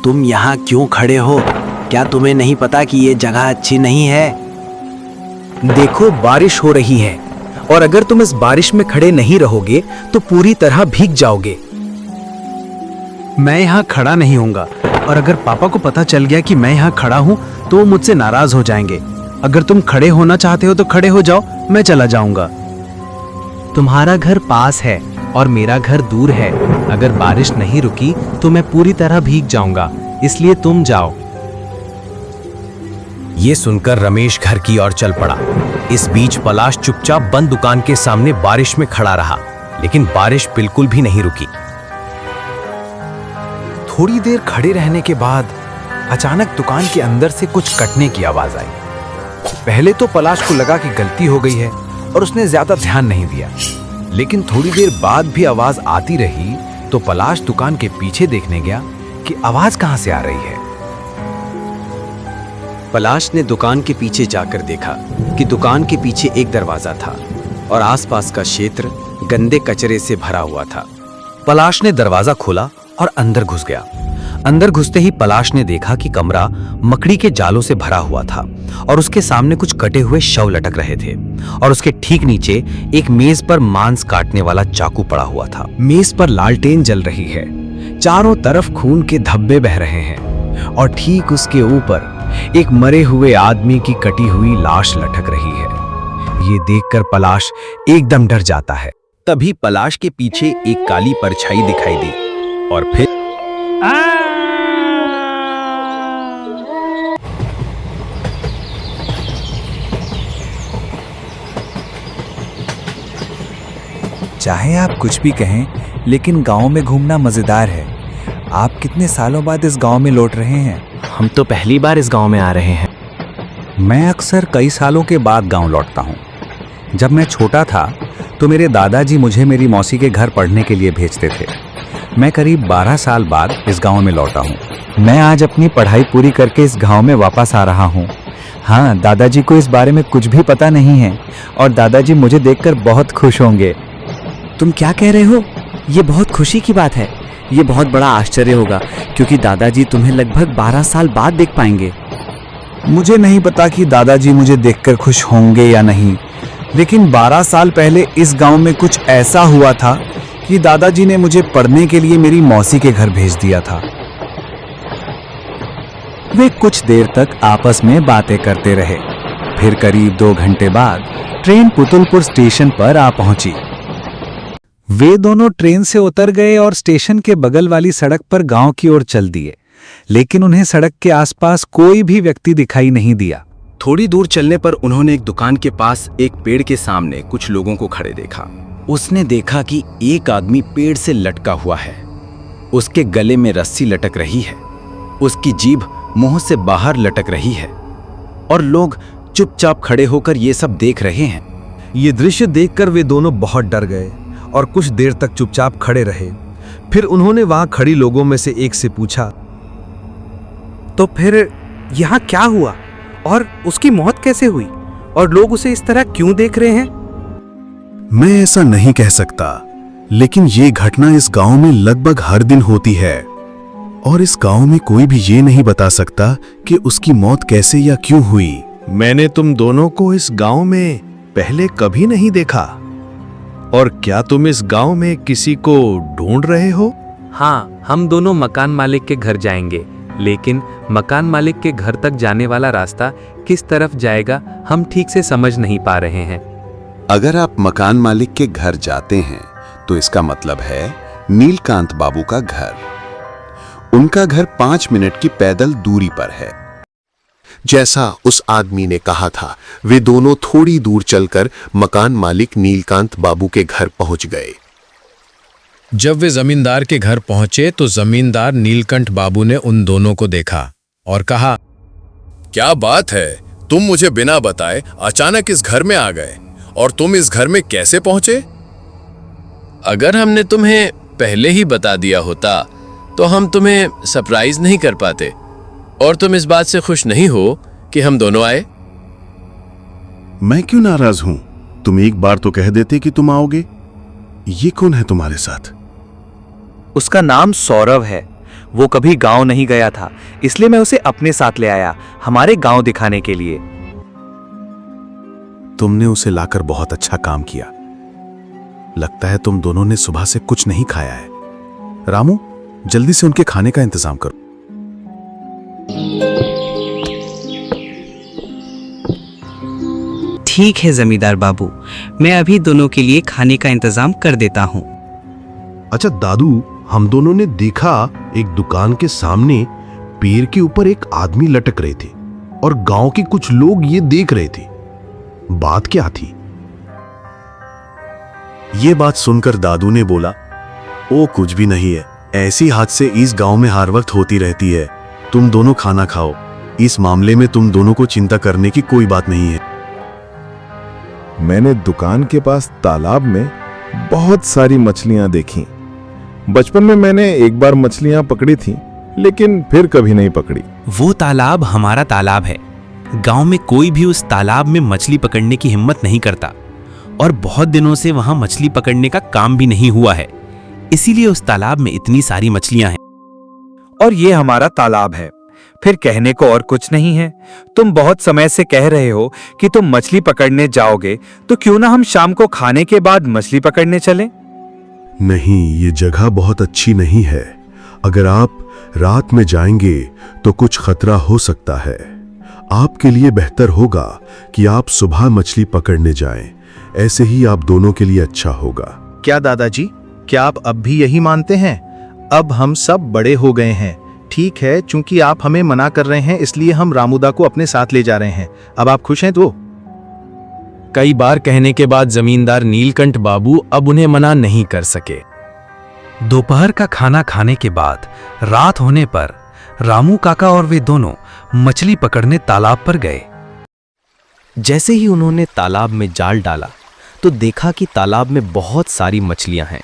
तुम यहाँ क्यों खड़े हो? क्या तुम्हें नहीं पता कि ये जगह अच्छी नहीं है? देखो, बारिश हो रही है और अगर तुम इस बारिश में खड़े नहीं रहोगे तो पूरी तरह भीग जाओगे। मैं यहाँ खड़ा नहीं होऊंगा और अगर पापा को पता चल गया कि मैं यहाँ खड़ा हूँ तो वो मुझसे नाराज हो जाएंगे। अगर तुम खड़े होना चाहते हो तो खड़े हो जाओ, मैं चला जाऊंगा। तुम्हारा घर पास है और मेरा घर दूर है। अगर बारिश नहीं रुकी तो मैं पूरी तरह भीग जाऊंगा, इसलिए तुम जाओ। ये सुनकर रमेश घर की ओर चल पड़ा। इस बीच पलाश चुपचाप बंद दुकान के सामने बारिश में खड़ा रहा, लेकिन बारिश बिल्कुल भी नहीं रुकी। थोड़ी देर खड़े रहने के बाद अचानक दुकान के अंदर से कुछ कटने की आवाज आई। पहले तो पलाश को लगा कि गलती हो गई है और उसने ज्यादा ध्यान नहीं दिया, लेकिन थोड़ी देर बाद भी आवाज आती रही तो पलाश दुकान के पीछे देखने गया कि आवाज कहां से आ रही है। पलाश ने दुकान के पीछे जाकर देखा कि दुकान के पीछे एक दरवाजा था और आसपास का क्षेत्र गंदे कचरे से भरा हुआ था। पलाश ने दरवाजा खोला और अंदर घुस गया। अंदर घुसते ही पलाश ने देखा कि कमरा मकड़ी के जालों से भरा हुआ था और उसके सामने कुछ कटे हुए शव लटक रहे थे और उसके ठीक नीचे एक मेज पर मांस काटने वाला चाकू पड़ा हुआ था। मेज पर लालटेन जल रही है, चारों तरफ खून के धब्बे बह रहे हैं और ठीक उसके ऊपर एक मरे हुए आदमी की कटी हुई लाश लटक रही है। ये देखकर पलाश एकदम डर जाता है। तभी पलाश के पीछे एक काली परछाई दिखाई दी और फिर चाहे आप कुछ भी कहें, लेकिन गांव में घूमना मजेदार है। आप कितने सालों बाद इस गांव में लौट रहे हैं? हम तो पहली बार इस गांव में आ रहे हैं। मैं अक्सर कई सालों के बाद गांव लौटता हूं। जब मैं छोटा था तो मेरे दादाजी मुझे मेरी मौसी के घर पढ़ने के लिए भेजते थे। मैं करीब 12 साल बाद इस गांव में लौटा हूं। मैं आज अपनी पढ़ाई पूरी करके इस गांव में वापस आ रहा हूं। हाँ, दादाजी को इस बारे में कुछ भी पता नहीं है और दादाजी मुझे देखकर बहुत खुश होंगे। तुम क्या कह रहे हो? ये बहुत खुशी की बात है। ये बहुत बड़ा आश्चर्य होगा क्योंकि दादाजी तुम्हें लगभग 12 साल बाद देख पाएंगे। मुझे नहीं पता कि दादाजी मुझे देखकर खुश होंगे या नहीं, लेकिन 12 साल पहले इस गांव में कुछ ऐसा हुआ था कि दादाजी ने मुझे पढ़ने के लिए मेरी मौसी के घर भेज दिया था। वे कुछ देर तक आपस में बातें करते रहे। फिर करीब 2 घंटे बाद ट्रेन पुतुलपुर स्टेशन पर आ पहुंची। वे दोनों ट्रेन से उतर गए और स्टेशन के बगल वाली सड़क पर गांव की ओर चल दिए, लेकिन उन्हें सड़क के आसपास कोई भी व्यक्ति दिखाई नहीं दिया। थोड़ी दूर चलने पर उन्होंने एक दुकान के पास एक पेड़ के सामने कुछ लोगों को खड़े देखा। उसने देखा कि एक आदमी पेड़ से लटका हुआ है। उसके गले में रस्सी लटक रही है, उसकी जीभ मुंह से बाहर लटक रही है और लोग चुपचाप खड़े होकर ये सब देख रहे हैं। ये दृश्य देखकर वे दोनों बहुत डर गए और कुछ देर तक चुपचाप खड़े रहे। फिर उन्होंने वहां खड़ी लोगों में से एक से पूछा, तो फिर यहाँ क्या हुआ और उसकी मौत कैसे हुई और लोग उसे इस तरह क्यों देख रहे हैं? मैं ऐसा नहीं कह सकता, लेकिन ये घटना इस गांव में लगभग हर दिन होती है और इस गांव में कोई भी ये नहीं बता सकता कि उसकी मौत कैसे या क्यों हुई। मैंने तुम दोनों को इस गांव में पहले कभी नहीं देखा। और क्या तुम इस गांव में किसी को ढूंढ रहे हो? हाँ, हम दोनों मकान मालिक के घर जाएंगे, लेकिन मकान मालिक के घर तक जाने वाला रास्ता किस तरफ जाएगा हम ठीक से समझ नहीं पा रहे हैं। अगर आप मकान मालिक के घर जाते हैं तो इसका मतलब है नीलकांत बाबू का घर। उनका घर 5 मिनट की पैदल दूरी पर है। जैसा उस आदमी ने कहा था, वे दोनों थोड़ी दूर चलकर मकान मालिक नीलकांत बाबू के घर पहुंच गए। जब वे जमींदार के घर पहुंचे तो जमींदार नीलकंठ बाबू ने उन दोनों को देखा और कहा, क्या बात है, तुम मुझे बिना बताए अचानक इस घर में आ गए और तुम इस घर में कैसे पहुंचे? अगर हमने तुम्हें पहले ही बता दिया होता तो हम तुम्हें सरप्राइज नहीं कर पाते। और तुम इस बात से खुश नहीं हो कि हम दोनों आए? मैं क्यों नाराज हूं? तुम एक बार तो कह देते कि तुम आओगे। ये कौन है तुम्हारे साथ? उसका नाम सौरव है। वो कभी गांव नहीं गया था, इसलिए मैं उसे अपने साथ ले आया, हमारे गांव दिखाने के लिए। तुमने उसे लाकर बहुत अच्छा काम किया। लगता है तुम दोनों ने सुबह से कुछ नहीं खाया है। रामू, जल्दी से उनके खाने का इंतजाम करो। ठीक है जमींदार बाबू, मैं अभी दोनों के लिए खाने का इंतजाम कर देता हूँ। अच्छा दादू, हम दोनों ने देखा एक दुकान के सामने पेड़ के ऊपर एक आदमी लटक रहे थे और गांव के कुछ लोग ये देख रहे थे। बात क्या थी? ये बात सुनकर दादू ने बोला, ओ कुछ भी नहीं है, ऐसी हादसे इस गांव में हर वक्त होती रहती है। तुम दोनों खाना खाओ, इस मामले में तुम दोनों को चिंता करने की कोई बात नहीं है। मैंने दुकान के पास तालाब में बहुत सारी मछलियां देखी। बचपन में मैंने एक बार मछलियां पकड़ी थी, लेकिन फिर कभी नहीं पकड़ी। वो तालाब हमारा तालाब है। गांव में कोई भी उस तालाब में मछली पकड़ने की हिम्मत नहीं करता और बहुत दिनों से वहां मछली पकड़ने का काम भी नहीं हुआ है, इसीलिए उस तालाब में इतनी सारी मछलियां हैं। और ये हमारा तालाब है, फिर कहने को और कुछ नहीं है। तुम बहुत समय से कह रहे हो कि तुम मछली पकड़ने जाओगे, तो क्यों ना हम शाम को खाने के बाद मछली पकड़ने चलें? नहीं, ये जगह बहुत अच्छी नहीं है। अगर आप रात में जाएंगे तो कुछ खतरा हो सकता है। आपके लिए बेहतर होगा कि आप सुबह मछली पकड़ने जाएं। ऐसे ही आप दोनों के लिए अच्छा होगा। क्या दादाजी, क्या आप अब भी यही मानते हैं? अब हम सब बड़े हो गए हैं। ठीक है, चूंकि आप हमें मना कर रहे हैं, इसलिए हम रामूदा को अपने साथ ले जा रहे हैं। अब आप खुश हैं तो? कई बार कहने के बाद जमींदार नीलकंठ बाबू अब उन्हें मना नहीं कर सके। दोपहर का खाना खाने के बाद रात होने पर रामू काका और वे दोनों मछली पकड़ने तालाब पर गए। जैसे ही उन्होंने तालाब में जाल डाला तो देखा कि तालाब में बहुत सारी मछलियां हैं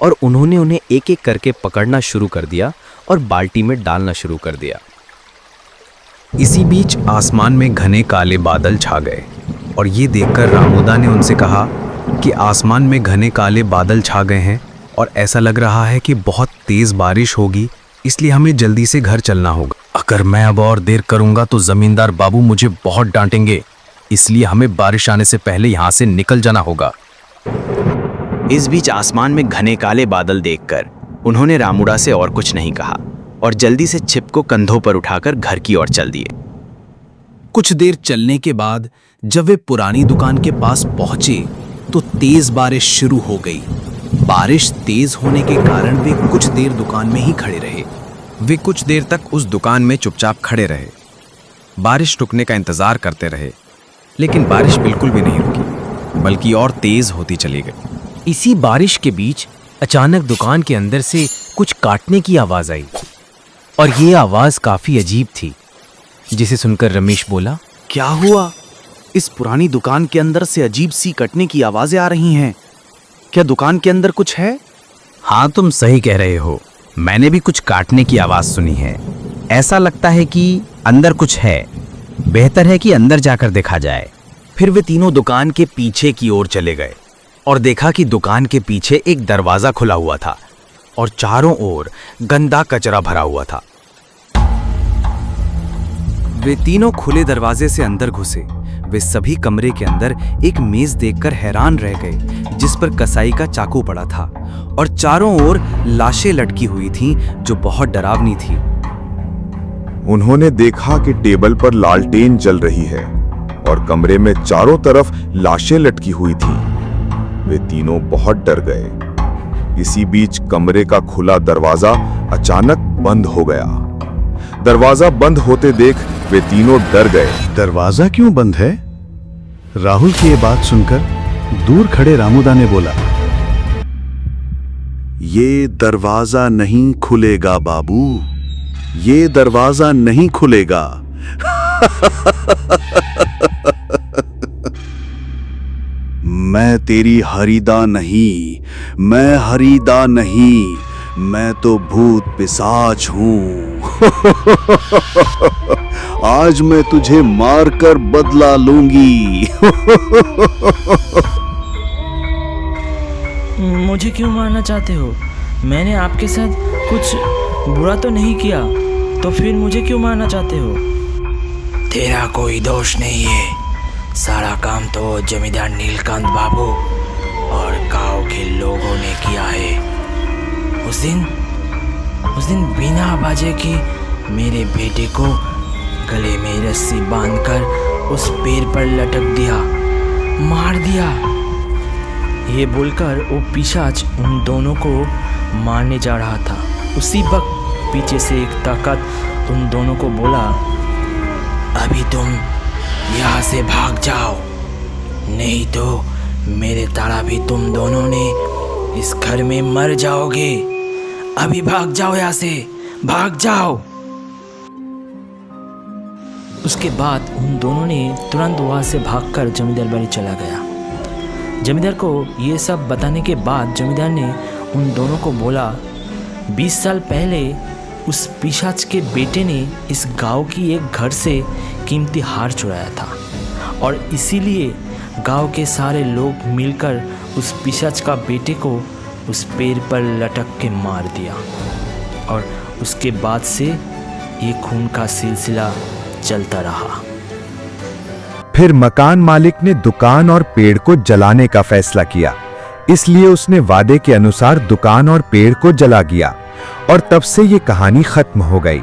और उन्होंने उन्हें एक एक करके पकड़ना शुरू कर दिया और बाल्टी में डालना शुरू कर दिया। इसी बीच आसमान में घने काले बादल छा गए और ये देखकर रामूदा ने उनसे कहा कि आसमान में घने काले बादल छा गए हैं और ऐसा लग रहा है कि बहुत तेज बारिश होगी, इसलिए हमें जल्दी से घर चलना होगा। अगर मैं अब और देर करूंगा तो जमींदार बाबू मुझे बहुत डांटेंगे, इसलिए हमें बारिश आने से पहले यहां से निकल जाना होगा। इस बीच आसमान में घने काले बादल देखकर उन्होंने रामूड़ा से और कुछ नहीं कहा और जल्दी से छिप को कंधों पर उठाकर घर की ओर चल दिए। कुछ देर चलने के बाद जब वे पुरानी दुकान के पास पहुंचे तो तेज बारिश शुरू हो गई। बारिश तेज होने के कारण वे कुछ देर दुकान में ही खड़े रहे। वे कुछ देर तक उस दुकान में चुपचाप खड़े रहे, बारिश रुकने का इंतजार करते रहे, लेकिन बारिश बिल्कुल भी नहीं रुकी, बल्कि और तेज होती चली गई। इसी बारिश के बीच अचानक दुकान के अंदर से कुछ काटने की आवाज आई और ये आवाज काफी अजीब थी, जिसे सुनकर रमेश बोला, क्या हुआ? इस पुरानी दुकान के अंदर से अजीब सी कटने की आवाजें आ रही हैं। क्या दुकान के अंदर कुछ है? हाँ, तुम सही कह रहे हो, मैंने भी कुछ काटने की आवाज सुनी है। ऐसा लगता है कि अंदर कुछ है, बेहतर है कि अंदर जाकर देखा जाए। फिर वे तीनों दुकान के पीछे की ओर चले गए और देखा कि दुकान के पीछे एक दरवाजा खुला हुआ था और चारों ओर गंदा कचरा भरा हुआ था। वे तीनों खुले दरवाजे से अंदर घुसे। वे सभी कमरे के अंदर एक मेज देखकर हैरान रह गए, जिस पर कसाई का चाकू पड़ा था और चारों ओर लाशें लटकी हुई थीं, जो बहुत डरावनी थी। उन्होंने देखा कि टेबल पर लालटेन जल रही है और कमरे में चारों तरफ लाशें लटकी हुई थीं। वे तीनों बहुत डर गए। इसी बीच कमरे का खुला दरवाजा अचानक बंद हो गया। दरवाजा बंद होते देख वे तीनों डर गए। दरवाजा क्यों बंद है? राहुल की ये बात सुनकर दूर खड़े रामूदा ने बोला, ये दरवाजा नहीं खुलेगा बाबू, ये दरवाजा नहीं खुलेगा। मैं तेरी हरिदा नहीं, मैं हरिदा नहीं, मैं तो भूत पिशाच हूं। आज मैं तुझे मारकर बदला लूंगी। मुझे क्यों मारना चाहते हो? मैंने आपके साथ कुछ बुरा तो नहीं किया, तो फिर मुझे क्यों मारना चाहते हो? तेरा कोई दोष नहीं है, सारा काम तो जमींदार नीलकांत बाबू और गांव के लोगों ने किया है। उस दिन बिना बाजे की मेरे बेटे को गले में रस्सी बांधकर उस पेड़ पर लटक दिया, मार दिया। ये बोलकर वो पिशाच उन दोनों को मारने जा रहा था। उसी वक्त पीछे से एक ताकत उन दोनों को बोला, अभी तुम यहाँ से भाग जाओ, नहीं तो मेरे तारा भी तुम दोनों ने इस घर में मर जाओगे। अभी भाग जाओ यहाँ से, भाग जाओ। उसके बाद उन दोनों ने तुरंत वहाँ से भागकर जमींदार बाड़ी चला गया। जमींदार को ये सब बताने के बाद जमींदार ने उन दोनों को बोला, 20 साल पहले उस पिशाच के बेटे ने इस गांव की एक घर से कीमती हार चुराया था और इसीलिए गांव के सारे लोग मिलकर उस पिशाच का बेटे को उस पेड़ पर लटक के मार दिया और उसके बाद से ये खून का सिलसिला चलता रहा। फिर मकान मालिक ने दुकान और पेड़ को जलाने का फैसला किया, इसलिए उसने वादे के अनुसार दुकान और पेड़ को जला दिया और तब से ये कहानी खत्म हो गई।